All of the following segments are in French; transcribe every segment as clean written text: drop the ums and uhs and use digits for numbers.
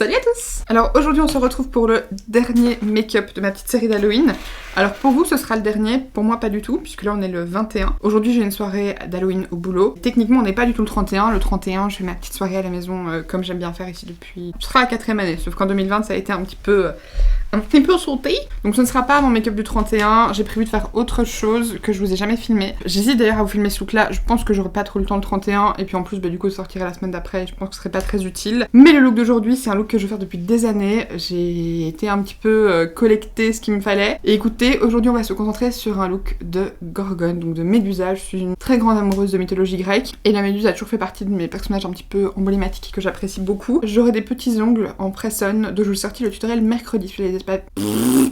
Salut à tous! Alors aujourd'hui on se retrouve pour le dernier make-up de ma petite série d'Halloween. Alors pour vous ce sera le dernier, pour moi pas du tout, puisque là on est le 21. Aujourd'hui j'ai une soirée d'Halloween au boulot. Techniquement on n'est pas du tout le 31. Le 31 je fais ma petite soirée à la maison comme j'aime bien faire ici depuis... Ce sera la 4ème année, sauf qu'en 2020 ça a été un petit peu sauté. Donc ce ne sera pas mon make-up du 31, j'ai prévu de faire autre chose que je vous ai jamais filmé. J'hésite d'ailleurs à vous filmer ce look là, je pense que j'aurai pas trop le temps le 31 et puis en plus du coup je sortirai la semaine d'après, je pense que ce serait pas très utile. Mais le look d'aujourd'hui c'est un look que je veux faire depuis des années, j'ai été un petit peu collecter ce qu'il me fallait. Et écoutez, aujourd'hui on va se concentrer sur un look de Gorgone, donc de Médusa. Je suis une très grande amoureuse de mythologie grecque et la Méduse a toujours fait partie de mes personnages un petit peu emblématiques que j'apprécie beaucoup. J'aurai des petits ongles en press-on dont je vous sortis le tutoriel mercredi.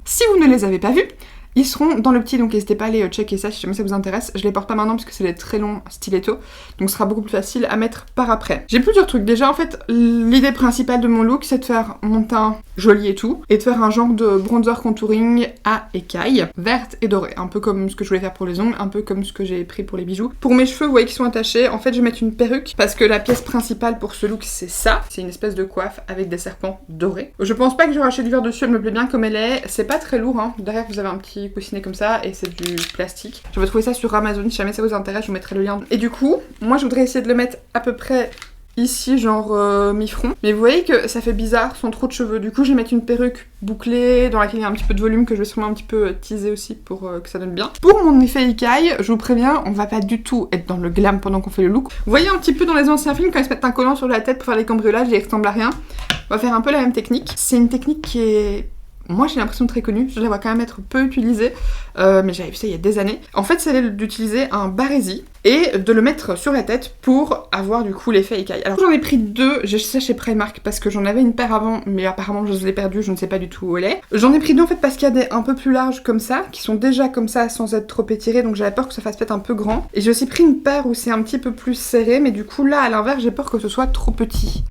Si vous ne les avez pas vus, ils seront dans le petit, donc n'hésitez pas à aller checker ça si jamais ça vous intéresse. Je les porte pas maintenant parce que c'est des très longs stilettos, donc ce sera beaucoup plus facile à mettre par après. J'ai plusieurs trucs. Déjà en fait, l'idée principale de mon look c'est de faire mon teint joli et tout, et de faire un genre de bronzer contouring à écailles, verte et dorée. Un peu comme ce que je voulais faire pour les ongles, un peu comme ce que j'ai pris pour les bijoux. Pour mes cheveux, vous voyez qu'ils sont attachés. En fait je vais mettre une perruque parce que la pièce principale pour ce look c'est ça. C'est une espèce de coiffe avec des serpents dorés. Je pense pas que j'aurai acheté du verre dessus, elle me plaît bien comme elle est. C'est pas très lourd hein. Derrière vous avez un petit coussiné comme ça et c'est du plastique. Je vais trouver ça sur Amazon, si jamais ça vous intéresse, je vous mettrai le lien. Et du coup, moi je voudrais essayer de le mettre à peu près ici, genre mi-front. Mais vous voyez que ça fait bizarre sans trop de cheveux. Du coup, je vais mettre une perruque bouclée dans laquelle il y a un petit peu de volume que je vais sûrement un petit peu teaser aussi pour que ça donne bien. Pour mon effet écaille, je vous préviens, on va pas du tout être dans le glam pendant qu'on fait le look. Vous voyez un petit peu dans les anciens films quand ils se mettent un collant sur la tête pour faire les cambriolages et ils ressemblent à rien. On va faire un peu la même technique. C'est une technique qui est... Moi j'ai l'impression très connue, je la vois quand même être peu utilisée, mais j'avais vu ça il y a des années. En fait c'est d'utiliser un barési et de le mettre sur la tête pour avoir du coup l'effet écaille. Alors j'en ai pris deux, j'ai acheté ça chez Primark parce que j'en avais une paire avant, mais apparemment je l'ai perdue, je ne sais pas du tout où elle est. J'en ai pris deux en fait parce qu'il y a des un peu plus larges comme ça, qui sont déjà comme ça sans être trop étirés, donc j'avais peur que ça fasse peut-être un peu grand. Et j'ai aussi pris une paire où c'est un petit peu plus serré, mais du coup là à l'inverse j'ai peur que ce soit trop petit.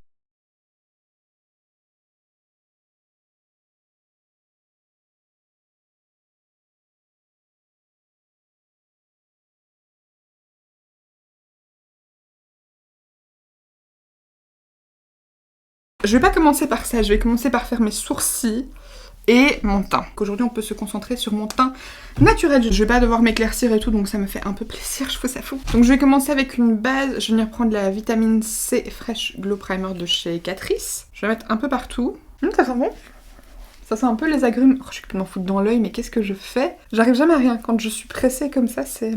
Je vais pas commencer par ça, je vais commencer par faire mes sourcils et mon teint. Aujourd'hui on peut se concentrer sur mon teint naturel. Je vais pas devoir m'éclaircir et tout, donc ça me fait un peu plaisir, je trouve ça fou. Donc je vais commencer avec une base, je vais venir prendre la vitamine C Fresh Glow Primer de chez Catrice. Je vais mettre un peu partout. Ça sent bon. Ça sent un peu les agrumes. Oh, je suis complètement foutre dans l'œil, mais qu'est-ce que je fais? J'arrive jamais à rien. Quand je suis pressée comme ça, c'est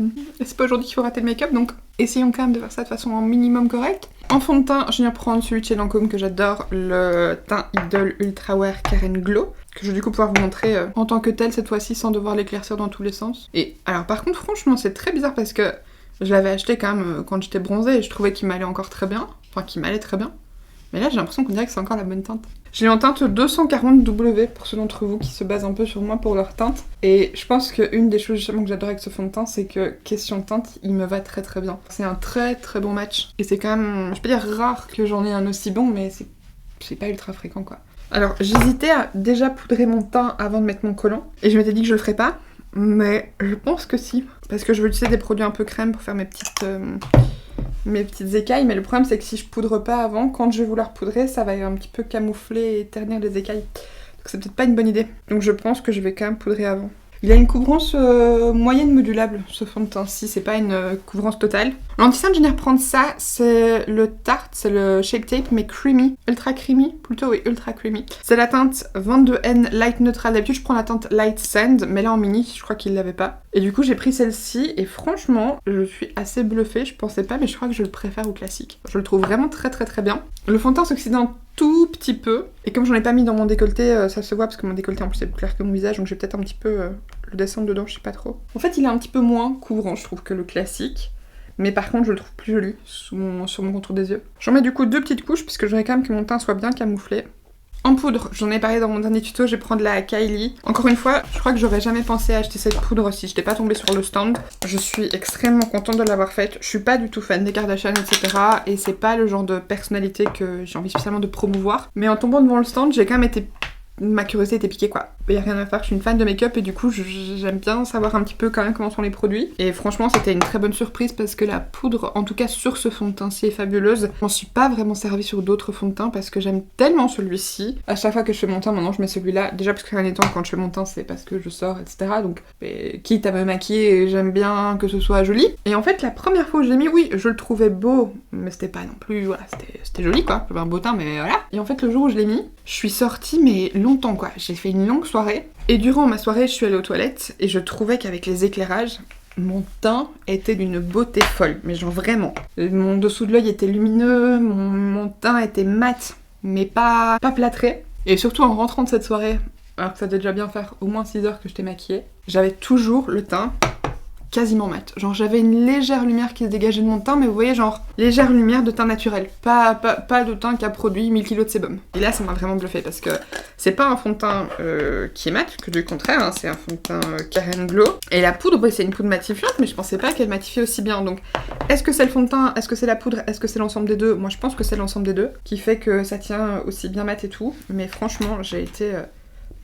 pas aujourd'hui qu'il faut rater le make-up, donc essayons quand même de faire ça de façon un minimum correcte. En fond de teint, je viens prendre celui de chez Lancôme que j'adore, le teint Idol Ultra Wear Karen Glow, que je vais du coup pouvoir vous montrer en tant que tel cette fois-ci sans devoir l'éclaircir dans tous les sens. Et alors par contre, franchement, c'est très bizarre parce que je l'avais acheté quand même quand j'étais bronzée et je trouvais qu'il m'allait encore très bien. Enfin, qu'il m'allait très bien. Mais là, j'ai l'impression qu'on dirait que c'est encore la bonne teinte. Je l'ai en teinte 240W pour ceux d'entre vous qui se basent un peu sur moi pour leur teinte. Et je pense qu'une des choses justement que j'adore avec ce fond de teint, c'est que question teinte, il me va très très bien. C'est un très très bon match. Et c'est quand même, je peux dire rare que j'en ai un aussi bon, mais c'est pas ultra fréquent quoi. Alors j'hésitais à déjà poudrer mon teint avant de mettre mon collant. Et je m'étais dit que je le ferais pas. Mais je pense que si. Parce que je veux utiliser des produits un peu crème pour faire mes petites écailles, mais le problème c'est que si je poudre pas avant, quand je vais vouloir poudrer, ça va un petit peu camoufler et ternir les écailles. Donc c'est peut-être pas une bonne idée. Donc je pense que je vais quand même poudrer avant. Il a une couvrance moyenne modulable, ce fond de teint-ci, c'est pas une couvrance totale. L'anti-cerne, je viens reprendre ça, c'est le Tarte, c'est le Shake Tape, mais creamy. Ultra creamy, plutôt oui, ultra creamy. C'est la teinte 22N Light Neutral. D'habitude, je prends la teinte Light Sand, mais là en mini, je crois qu'il l'avait pas. Et du coup, j'ai pris celle-ci, et franchement, je suis assez bluffée, je pensais pas, mais je crois que je le préfère au classique. Je le trouve vraiment très très très bien. Le fond de teint s'oxyde un tout petit peu, et comme j'en ai pas mis dans mon décolleté, ça se voit, parce que mon décolleté en plus est plus clair que mon visage, donc je vais peut-être un petit peu le descendre dedans, je sais pas trop. En fait, il est un petit peu moins couvrant, je trouve, que le classique. Mais par contre, je le trouve plus joli sur mon contour des yeux. J'en mets du coup 2 petites couches, puisque je voudrais quand même que mon teint soit bien camouflé. En poudre, j'en ai parlé dans mon dernier tuto, je vais prendre la Kylie. Encore une fois, je crois que j'aurais jamais pensé à acheter cette poudre si je n'étais pas tombée sur le stand. Je suis extrêmement contente de l'avoir faite. Je suis pas du tout fan des Kardashian, etc. Et c'est pas le genre de personnalité que j'ai envie spécialement de promouvoir. Mais en tombant devant le stand, j'ai quand même été... Ma curiosité était piquée quoi. y a rien à faire, je suis une fan de make-up et du coup j'aime bien savoir un petit peu quand même comment sont les produits. Et franchement c'était une très bonne surprise parce que la poudre, en tout cas sur ce fond de teint-ci, est fabuleuse. Je m'en suis pas vraiment servi sur d'autres fonds de teint parce que j'aime tellement celui-ci. À chaque fois que je fais mon teint maintenant je mets celui-là. Déjà parce que rien n'étant quand je fais mon teint c'est parce que je sors etc. Donc quitte à me maquiller j'aime bien que ce soit joli. Et en fait la première fois où j'ai mis, oui je le trouvais beau mais c'était pas non plus, voilà c'était joli quoi. J'avais un beau teint mais voilà. Et en fait le jour où je l'ai mis, je suis sortie mais longtemps quoi. J'ai fait une longue soirée et durant ma soirée je suis allée aux toilettes et je trouvais qu'avec les éclairages mon teint était d'une beauté folle, mais genre vraiment. Mon dessous de l'œil était lumineux, mon teint était mat mais pas plâtré. Et surtout en rentrant de cette soirée, alors que ça devait déjà bien faire au moins 6 heures que je t'ai maquillée, j'avais toujours le teint quasiment mat. Genre j'avais une légère lumière qui se dégageait de mon teint, mais vous voyez genre légère lumière de teint naturel. Pas de teint qui a produit 1000 kg de sébum. Et là ça m'a vraiment bluffé parce que c'est pas un fond de teint qui est mat, que du contraire, hein, c'est un fond de teint Karen Glow. Et la poudre, c'est une poudre matifiante, mais je pensais pas qu'elle matifiait aussi bien. Donc est-ce que c'est le fond de teint, est-ce que c'est la poudre, est-ce que c'est l'ensemble des deux? Moi je pense que c'est l'ensemble des deux qui fait que ça tient aussi bien mat et tout. Mais franchement j'ai été...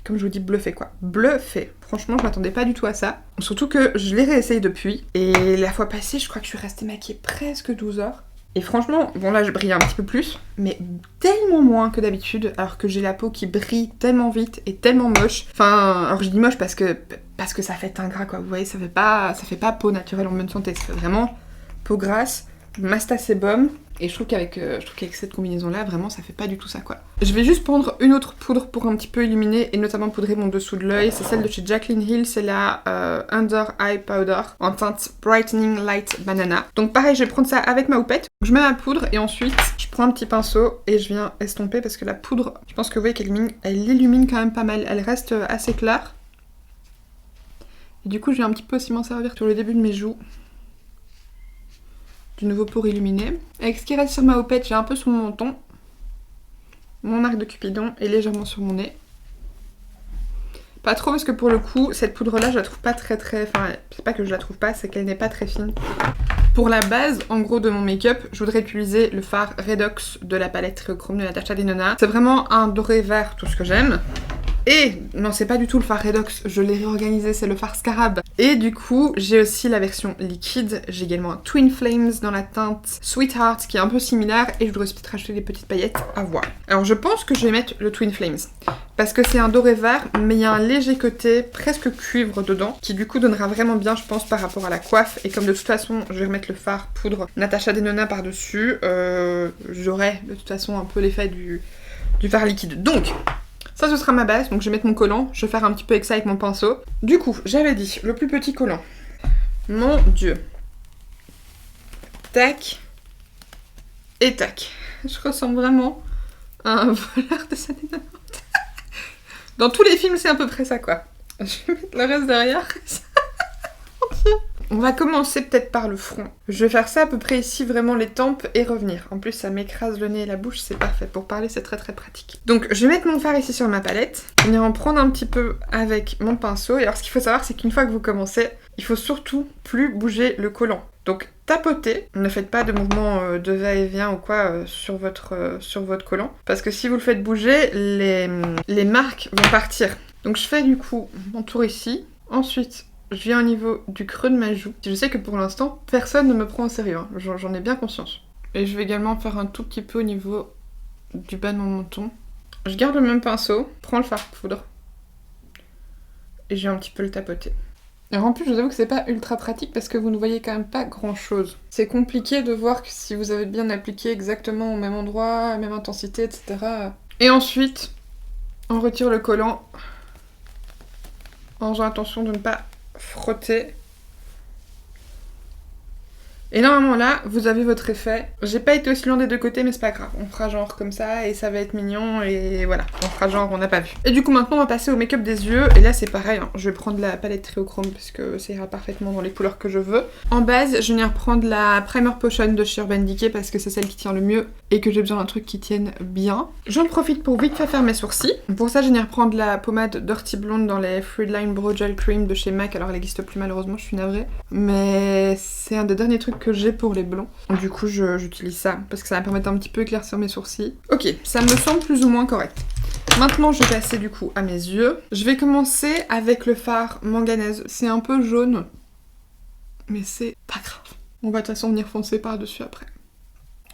comme je vous dis, bluffé quoi. Bluffé. Franchement, je m'attendais pas du tout à ça. Surtout que je l'ai réessayé depuis. Et la fois passée, je crois que je suis restée maquillée presque 12 heures. Et franchement, bon là je brille un petit peu plus, mais tellement moins que d'habitude, alors que j'ai la peau qui brille tellement vite et tellement moche. Enfin, alors je dis moche parce que ça fait teint gras quoi. Vous voyez, ça fait pas peau naturelle en bonne santé. Ça fait vraiment peau grasse, Masta Sebum. Et je trouve qu'avec cette combinaison-là, vraiment, ça fait pas du tout ça, quoi. Je vais juste prendre une autre poudre pour un petit peu illuminer et notamment poudrer mon dessous de l'œil. C'est celle de chez Jaclyn Hill, c'est la Under Eye Powder en teinte Brightening Light Banana. Donc pareil, je vais prendre ça avec ma houppette. Je mets ma poudre et ensuite, je prends un petit pinceau et je viens estomper parce que la poudre, je pense que vous voyez elle illumine quand même pas mal. Elle reste assez claire. Et du coup, je vais un petit peu aussi m'en servir sur le début de mes joues. De nouveau pour illuminer. Avec ce qui reste sur ma houppette, j'ai un peu sur mon menton, mon arc de Cupidon et légèrement sur mon nez. Pas trop parce que pour le coup, cette poudre là je la trouve pas très... Enfin, c'est pas que je la trouve pas, c'est qu'elle n'est pas très fine. Pour la base, en gros, de mon make-up, je voudrais utiliser le fard Redox de la palette Tréochrome de Natasha Denona. C'est vraiment un doré vert, tout ce que j'aime. Et non, c'est pas du tout le fard Redox, je l'ai réorganisé, c'est le fard Scarab. Et du coup, j'ai aussi la version liquide. J'ai également un Twin Flames dans la teinte Sweetheart qui est un peu similaire. Et je voudrais aussi peut-être rajouter des petites paillettes à voir. Alors je pense que je vais mettre le Twin Flames. Parce que c'est un doré vert, mais il y a un léger côté presque cuivre dedans. Qui du coup donnera vraiment bien, je pense, par rapport à la coiffe. Et comme de toute façon, je vais remettre le fard poudre Natasha Denona par-dessus, j'aurai de toute façon un peu l'effet du fard liquide. Donc... ça, ce sera ma base, donc je vais mettre mon collant, je vais faire un petit peu avec ça avec mon pinceau. Du coup, j'avais dit, le plus petit collant. Mon Dieu. Tac. Et tac. Je ressemble vraiment à un voleur de sa dénonante. Dans tous les films, c'est à peu près ça, quoi. Je vais mettre le reste derrière. Mon Dieu. On va commencer peut-être par le front. Je vais faire ça à peu près ici, vraiment les tempes et revenir. En plus, ça m'écrase le nez et la bouche, c'est parfait. Pour parler, c'est très très pratique. Donc, je vais mettre mon fard ici sur ma palette. Je vais venir en prendre un petit peu avec mon pinceau. Et alors, ce qu'il faut savoir, c'est qu'une fois que vous commencez, il faut surtout plus bouger le collant. Donc, tapotez. Ne faites pas de mouvement de va-et-vient ou quoi sur votre collant. Parce que si vous le faites bouger, les marques vont partir. Donc, je fais du coup mon tour ici. Ensuite... je viens au niveau du creux de ma joue. Je sais que pour l'instant, personne ne me prend au sérieux. Hein. J'en ai bien conscience. Et je vais également faire un tout petit peu au niveau du bas de mon menton. Je garde le même pinceau, prends le fard poudre. Et je vais un petit peu le tapoter. Alors en plus, je vous avoue que c'est pas ultra pratique parce que vous ne voyez quand même pas grand chose. C'est compliqué de voir que si vous avez bien appliqué exactement au même endroit, à la même intensité, etc. Et ensuite, on retire le collant en faisant attention de ne pas frotter. Et normalement là, vous avez votre effet. J'ai pas été aussi loin des deux côtés, mais c'est pas grave. On fera genre comme ça et ça va être mignon et voilà. On fera genre on n'a pas vu. Et du coup maintenant on va passer au make-up des yeux. Et là c'est pareil, hein. Je vais prendre la palette Tréochrome parce que ça ira parfaitement dans les couleurs que je veux. En base, je vais venir prendre la Primer Potion de chez Urban Decay parce que c'est celle qui tient le mieux et que j'ai besoin d'un truc qui tienne bien. J'en profite pour vite faire mes sourcils. Pour ça, je vais venir prendre la pommade Dirty Blonde dans les Threadline Brow Gel Cream de chez MAC. Alors elle n'existe plus malheureusement, je suis navrée. Mais c'est un des derniers trucs que j'ai pour les blonds. Donc, du coup, j'utilise ça parce que ça va me permettre un petit peu éclaircir mes sourcils. Ok, ça me semble plus ou moins correct. Maintenant, je vais passer du coup à mes yeux. Je vais commencer avec le fard manganèse. C'est un peu jaune, mais c'est pas grave. On va de toute façon venir foncer par-dessus après.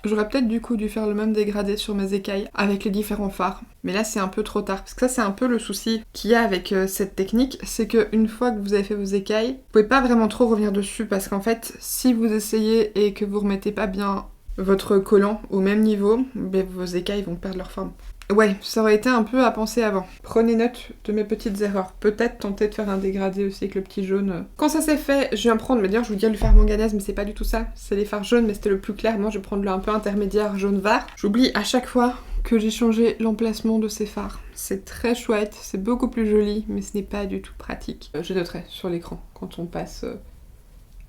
J'aurais peut-être du coup dû faire le même dégradé sur mes écailles avec les différents fards. Mais là c'est un peu trop tard, parce que ça c'est un peu le souci qu'il y a avec cette technique, c'est qu'une fois que vous avez fait vos écailles, vous pouvez pas vraiment trop revenir dessus, parce qu'en fait, si vous essayez et que vous remettez pas bien votre collant au même niveau, ben, vos écailles vont perdre leur forme. Ouais, ça aurait été un peu à penser avant. Prenez note de mes petites erreurs. Peut-être tenter de faire un dégradé aussi avec le petit jaune. Quand ça c'est fait, je viens prendre, mais d'ailleurs je vous dis le fard manganèse, mais c'est pas du tout ça. C'est les fards jaunes, mais c'était le plus clair. Moi je vais prendre le un peu intermédiaire jaune-vert. J'oublie à chaque fois que j'ai changé l'emplacement de ces fards. C'est très chouette, c'est beaucoup plus joli, mais ce n'est pas du tout pratique. Je noterai sur l'écran quand on passe...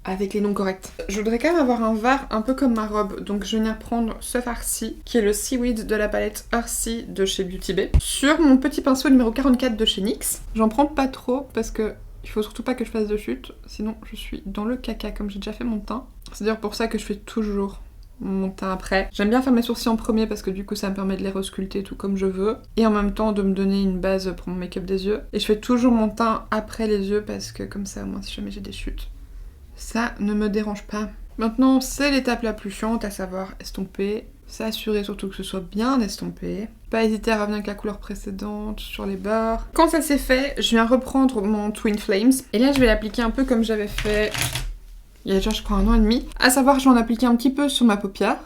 avec les noms corrects. Je voudrais quand même avoir un vert un peu comme ma robe, donc je vais venir prendre ce fard-ci, qui est le Seaweed de la palette Earthy de chez Beauty Bay, sur mon petit pinceau numéro 44 de chez NYX. J'en prends pas trop, parce que il faut surtout pas que je fasse de chute, sinon je suis dans le caca, comme j'ai déjà fait mon teint. C'est d'ailleurs pour ça que je fais toujours mon teint après. J'aime bien faire mes sourcils en premier, parce que du coup ça me permet de les resculpter tout comme je veux, et en même temps de me donner une base pour mon make-up des yeux. Et je fais toujours mon teint après les yeux, parce que comme ça, au moins si jamais j'ai des chutes, ça ne me dérange pas. Maintenant, c'est l'étape la plus chiante, à savoir estomper. S'assurer surtout que ce soit bien estompé. Pas hésiter à revenir avec la couleur précédente sur les bords. Quand ça c'est fait, je viens reprendre mon Twin Flames. Et là, je vais l'appliquer un peu comme j'avais fait il y a déjà, je crois, 1 an et demi. À savoir, je vais en appliquer un petit peu sur ma paupière.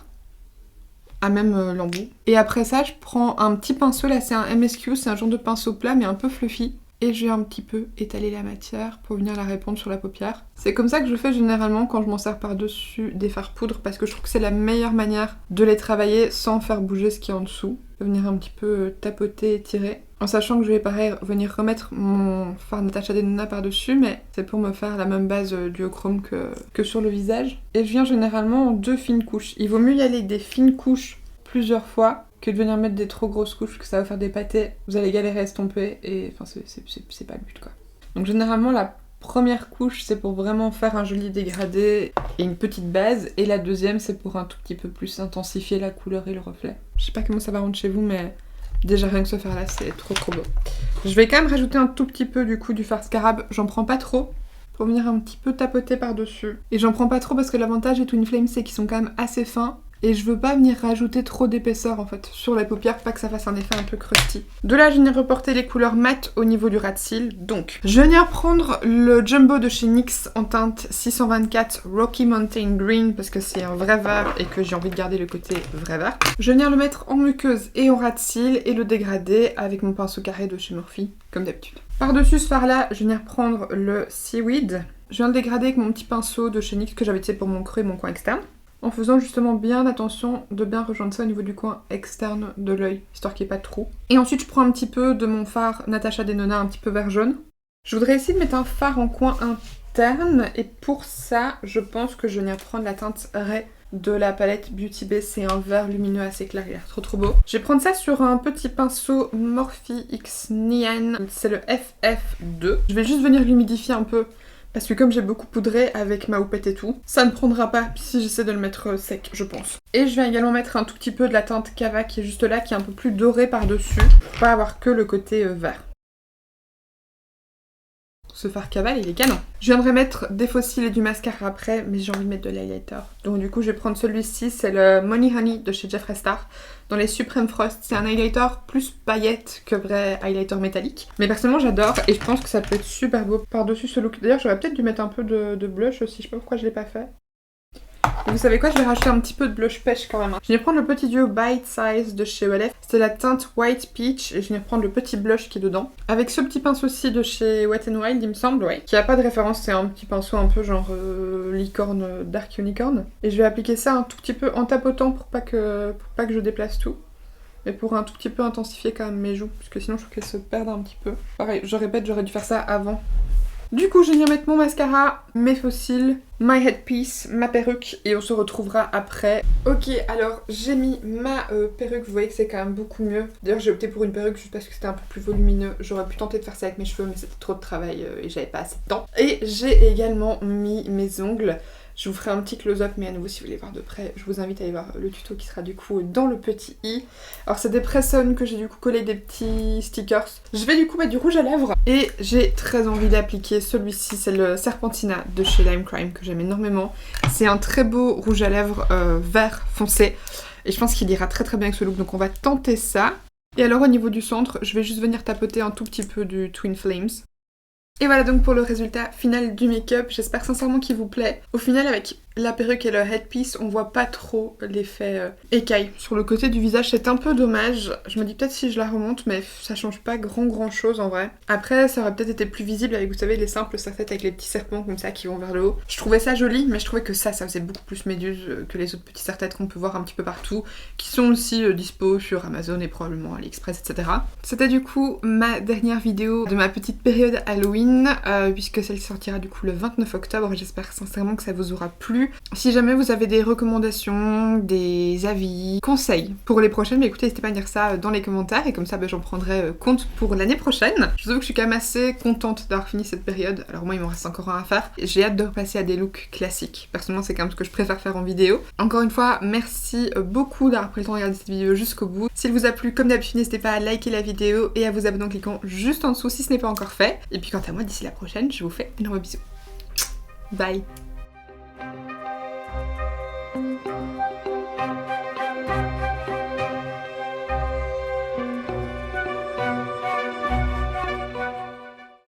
À même l'embout. Et après ça, je prends un petit pinceau. Là, c'est un MSQ, c'est un genre de pinceau plat, mais un peu fluffy. Et je vais un petit peu étaler la matière pour venir la répandre sur la paupière. C'est comme ça que je fais généralement quand je m'en sers par-dessus des fards poudre, parce que je trouve que c'est la meilleure manière de les travailler sans faire bouger ce qui est en dessous. De venir un petit peu tapoter et tirer. En sachant que je vais pareil venir remettre mon fard Natasha Denona par-dessus, mais c'est pour me faire la même base duochrome que sur le visage. Et je viens généralement en 2 fines couches. Il vaut mieux y aller avec des fines couches plusieurs fois que de venir mettre des trop grosses couches, que ça va faire des pâtés, vous allez galérer à estomper, et enfin c'est pas le but quoi. Donc généralement la première couche c'est pour vraiment faire un joli dégradé et une petite base, et la deuxième c'est pour un tout petit peu plus intensifier la couleur et le reflet. Je sais pas comment ça va rendre chez vous, mais déjà rien que ce faire là c'est trop beau. Je vais quand même rajouter un tout petit peu du coup du fard scarab, j'en prends pas trop, pour venir un petit peu tapoter par-dessus. Et j'en prends pas trop parce que l'avantage des Twin Flames c'est qu'ils sont quand même assez fins. Et je veux pas venir rajouter trop d'épaisseur en fait sur la paupière, pas que ça fasse un effet un peu crusty. De là, je viens reporter les couleurs mat au niveau du ras de cils. Donc, je vais venir prendre le Jumbo de chez NYX en teinte 624 Rocky Mountain Green parce que c'est un vrai vert et que j'ai envie de garder le côté vrai vert. Je vais venir le mettre en muqueuse et en ras de cils et le dégrader avec mon pinceau carré de chez Morphe, comme d'habitude. Par-dessus ce fard là, je vais venir prendre le Seaweed. Je viens le dégrader avec mon petit pinceau de chez NYX que j'avais utilisé pour mon creux et mon coin externe. En faisant justement bien attention de bien rejoindre ça au niveau du coin externe de l'œil, histoire qu'il n'y ait pas de trou. Et ensuite je prends un petit peu de mon fard Natasha Denona, un petit peu vert jaune. Je voudrais essayer de mettre un fard en coin interne, et pour ça, je pense que je viens prendre la teinte Ray de la palette Beauty Bay. C'est un vert lumineux assez clair, il a l'air trop beau. Je vais prendre ça sur un petit pinceau Morphe X Neon, c'est le FF2. Je vais juste venir l'humidifier un peu, parce que comme j'ai beaucoup poudré avec ma houppette et tout, ça ne prendra pas si j'essaie de le mettre sec, je pense. Et je vais également mettre un tout petit peu de la teinte Cava qui est juste là, qui est un peu plus dorée par-dessus, pour pas avoir que le côté vert. Ce fard Cava, il est canon. Je viendrai mettre des faux cils et du mascara après, mais j'ai envie de mettre de l'highlighter. Donc du coup, je vais prendre celui-ci, c'est le Money Honey de chez Jeffree Star, dans les Supreme Frost. C'est un highlighter plus paillette que vrai highlighter métallique. Mais personnellement, j'adore et je pense que ça peut être super beau par-dessus ce look. D'ailleurs, j'aurais peut-être dû mettre un peu de blush aussi, je sais pas pourquoi je l'ai pas fait. Et vous savez quoi, je vais rajouter un petit peu de blush pêche quand même. Je vais prendre le petit duo Bite Size de chez Olef. C'est la teinte White Peach et je vais prendre le petit blush qui est dedans. Avec ce petit pinceau aussi de chez Wet n Wild, il me semble, ouais. Qui a pas de référence, c'est un petit pinceau un peu genre licorne, dark unicorn. Et je vais appliquer ça un tout petit peu en tapotant pour pas que je déplace tout. Mais pour un tout petit peu intensifier quand même mes joues, parce que sinon je trouve qu'elles se perdent un petit peu. Pareil, je répète, j'aurais dû faire ça avant. Du coup, je viens mettre mon mascara, mes faux cils, my headpiece, ma perruque, et on se retrouvera après. Ok, alors j'ai mis ma perruque, vous voyez que c'est quand même beaucoup mieux. D'ailleurs, j'ai opté pour une perruque juste parce que c'était un peu plus volumineux. J'aurais pu tenter de faire ça avec mes cheveux, mais c'était trop de travail et j'avais pas assez de temps. Et j'ai également mis mes ongles. Je vous ferai un petit close-up, mais à nouveau, si vous voulez voir de près, je vous invite à aller voir le tuto qui sera du coup dans le petit i. Alors c'est des press-on que j'ai du coup collé des petits stickers. Je vais du coup mettre du rouge à lèvres et j'ai très envie d'appliquer celui-ci, c'est le Serpentina de chez Lime Crime que j'aime énormément. C'est un très beau rouge à lèvres vert foncé et je pense qu'il ira très bien avec ce look, donc on va tenter ça. Et alors au niveau du centre, je vais juste venir tapoter un tout petit peu du Twin Flames. Et voilà donc pour le résultat final du make-up, j'espère sincèrement qu'il vous plaît. Au final avec la perruque et le headpiece, on voit pas trop l'effet écaille sur le côté du visage, c'est un peu dommage. Je me dis peut-être si je la remonte, mais ça change pas grand chose en vrai. Après ça aurait peut-être été plus visible avec, vous savez, les simples serre-têtes avec les petits serpents comme ça qui vont vers le haut. Je trouvais ça joli, mais je trouvais que ça faisait beaucoup plus méduse que les autres petits serre-têtes qu'on peut voir un petit peu partout, qui sont aussi dispo sur Amazon et probablement AliExpress, etc. C'était du coup ma dernière vidéo de ma petite période Halloween, puisque celle sortira du coup le 29 octobre. J'espère sincèrement que ça vous aura plu. Si jamais vous avez des recommandations, des avis, conseils pour les prochaines, écoutez, n'hésitez pas à dire ça dans les commentaires et comme ça j'en prendrai compte pour l'année prochaine. Je vous avoue que je suis quand même assez contente d'avoir fini cette période. Alors moi il m'en reste encore un à faire. J'ai hâte de repasser à des looks classiques. Personnellement c'est quand même ce que je préfère faire en vidéo. Encore une fois, merci beaucoup d'avoir pris le temps de regarder cette vidéo jusqu'au bout. S'il vous a plu, comme d'habitude, n'hésitez pas à liker la vidéo et à vous abonner en cliquant juste en dessous si ce n'est pas encore fait. Et puis quant à moi, d'ici la prochaine, je vous fais d'énormes bisous. Bye!